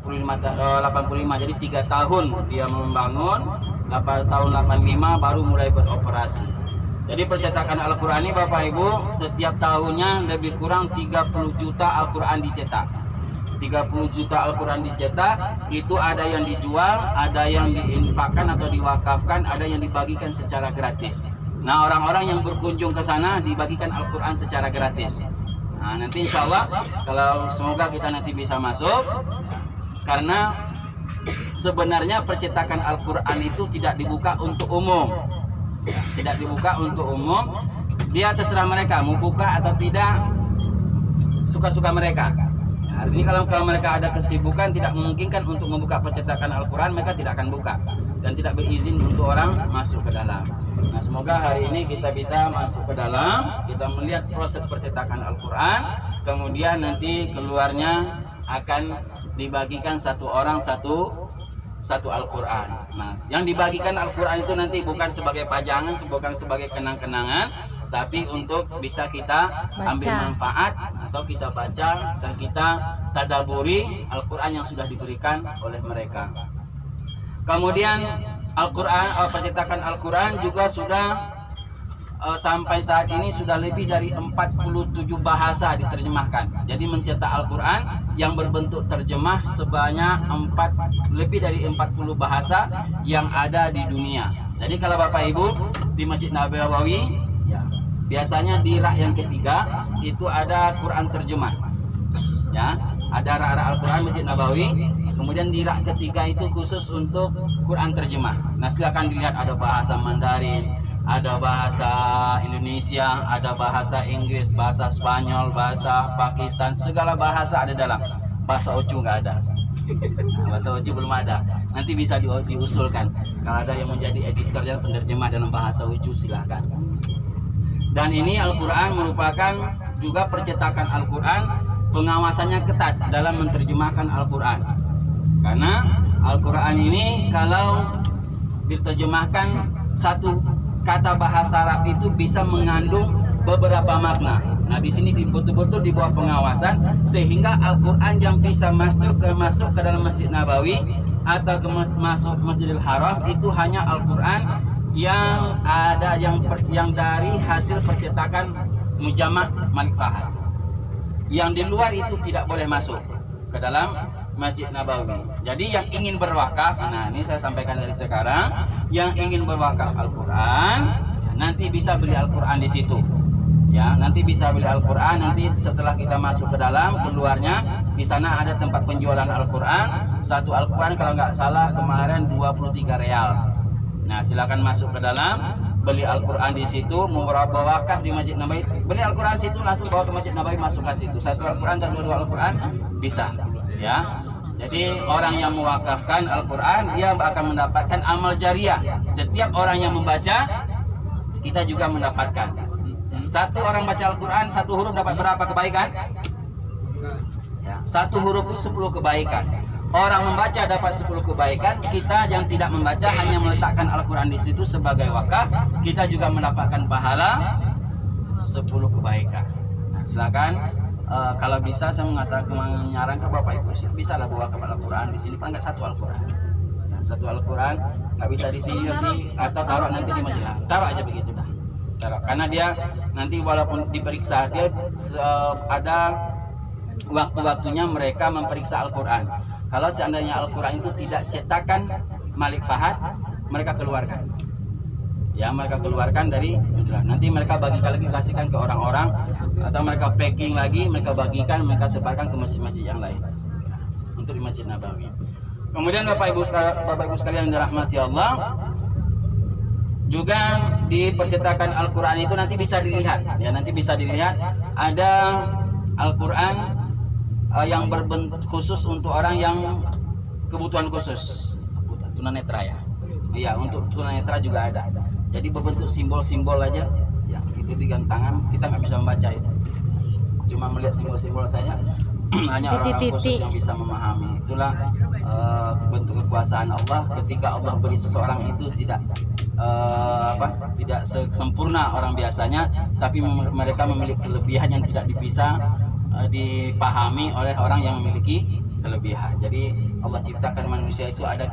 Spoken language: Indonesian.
85, jadi 3 tahun dia membangun, 8 tahun 85 baru mulai beroperasi. Jadi percetakan Al-Quran ini Bapak Ibu setiap tahunnya lebih kurang 30 juta Al-Quran dicetak. 30 juta Al-Quran dicetak, itu ada yang dijual, ada yang diinfakkan atau diwakafkan, ada yang dibagikan secara gratis. Nah, orang-orang yang berkunjung ke sana dibagikan Al-Quran secara gratis. Nah, nanti insya Allah kalau semoga kita nanti bisa masuk, karena sebenarnya percetakan Al-Quran itu tidak dibuka untuk umum. Tidak dibuka untuk umum, dia terserah mereka mau buka atau tidak, suka-suka mereka. Artinya kalau mereka ada kesibukan tidak memungkinkan untuk membuka percetakan Al-Quran, mereka tidak akan buka dan tidak berizin untuk orang masuk ke dalam. Nah, semoga hari ini kita bisa masuk ke dalam, kita melihat proses percetakan Al-Quran, kemudian nanti keluarnya akan dibagikan satu orang satu Al-Quran. Nah, yang dibagikan Al-Quran itu nanti bukan sebagai pajangan, bukan sebagai kenang-kenangan, tapi untuk bisa kita ambil manfaat atau kita baca dan kita tadaburi Al-Quran yang sudah diberikan oleh mereka. Kemudian Al-Quran, percetakan Al-Quran juga sudah sampai saat ini sudah lebih dari 47 bahasa diterjemahkan. Jadi mencetak Al-Quran yang berbentuk terjemah sebanyak lebih dari 40 bahasa yang ada di dunia. Jadi kalau Bapak Ibu di Masjid Nabawi, ya, biasanya di rak yang ketiga itu ada Quran terjemah. Ya, ada rak Al-Quran Masjid Nabawi. Kemudian di rak ketiga itu khusus untuk Quran terjemah. Nah, silakan dilihat ada bahasa Mandarin, ada bahasa Indonesia, ada bahasa Inggris, bahasa Spanyol, bahasa Pakistan, segala bahasa ada dalam. Bahasa Ocu nggak ada. Nah, bahasa Ocu belum ada. Nanti bisa diusulkan. Kalau ada yang menjadi editor dan penerjemah dalam bahasa Ocu, silahkan. Dan ini Al-Quran merupakan juga percetakan Al-Quran, pengawasannya ketat dalam menerjemahkan Al-Quran. Karena Al-Quran ini kalau diterjemahkan satu kata bahasa Arab itu bisa mengandung beberapa makna. Nah, di sini betul-betul di bawah pengawasan sehingga Al-Quran yang bisa masuk ke dalam Masjid Nabawi atau masuk Masjidil Haram itu hanya Al-Quran yang ada yang dari hasil percetakan Mujama' Malik Fahad. Yang di luar itu tidak boleh masuk ke dalam Masjid Nabawi. Jadi yang ingin berwakaf, nah ini saya sampaikan dari sekarang, yang ingin berwakaf Al-Quran, nanti bisa beli Al-Quran di situ. Ya, nanti bisa beli Al-Quran. Nanti setelah kita masuk ke dalam, keluarnya di sana ada tempat penjualan Al-Quran. Satu Al-Quran kalau nggak salah kemarin 23 real. Nah, silakan masuk ke dalam, beli Al-Quran di situ, mau berwakaf di Masjid Nabawi, beli Al-Quran situ, langsung bawa ke Masjid Nabawi, masuk ke situ. Satu Al-Quran atau dua Al-Quran bisa. Ya, jadi orang yang mewakafkan Al-Quran dia akan mendapatkan amal jariah. Setiap orang yang membaca, kita juga mendapatkan. Satu orang baca Al-Quran, satu huruf dapat berapa kebaikan? Ya, satu huruf itu 10 kebaikan. Orang membaca dapat 10 kebaikan. Kita yang tidak membaca hanya meletakkan Al-Quran di situ sebagai wakaf, kita juga mendapatkan pahala 10 kebaikan. Nah, silakan. Kalau bisa saya menyarankan Bapak Ibu bisa lah bawa ke Al-Quran di sini, kan nggak satu Al-Quran. Nah, satu Al-Quran nggak bisa di sini nanti, atau taruh nanti di masjid. Taruh aja begitu dah. Taruh. Karena dia nanti walaupun diperiksa dia ada waktu-waktunya mereka memeriksa Al-Quran. Kalau seandainya Al-Quran itu tidak cetakan Malik Fahad, mereka keluarkan. Ya, mereka keluarkan dari nanti mereka bagikan lagi, kasihkan ke orang-orang, atau mereka packing lagi, mereka bagikan, mereka sebarkan ke masjid-masjid yang lain, ya, untuk di Masjid Nabawi. Kemudian Bapak Ibu sekalian yang dirahmati Allah, juga di percetakan Al-Quran itu nanti bisa dilihat, ya, nanti bisa dilihat ada Al-Quran yang berbentuk khusus untuk orang yang kebutuhan khusus, tunanetra ya. Iya, untuk tunanetra juga ada. Jadi berbentuk simbol-simbol aja, ya, itu dengan tangan, kita nggak bisa membaca itu. Cuma melihat simbol-simbol saja, hanya orang-orang khusus yang bisa memahami. Itulah bentuk kekuasaan Allah ketika Allah beri seseorang itu tidak sempurna orang biasanya, tapi mereka memiliki kelebihan yang tidak bisa dipahami oleh orang yang memiliki kelebihan. Jadi Allah ciptakan manusia itu ada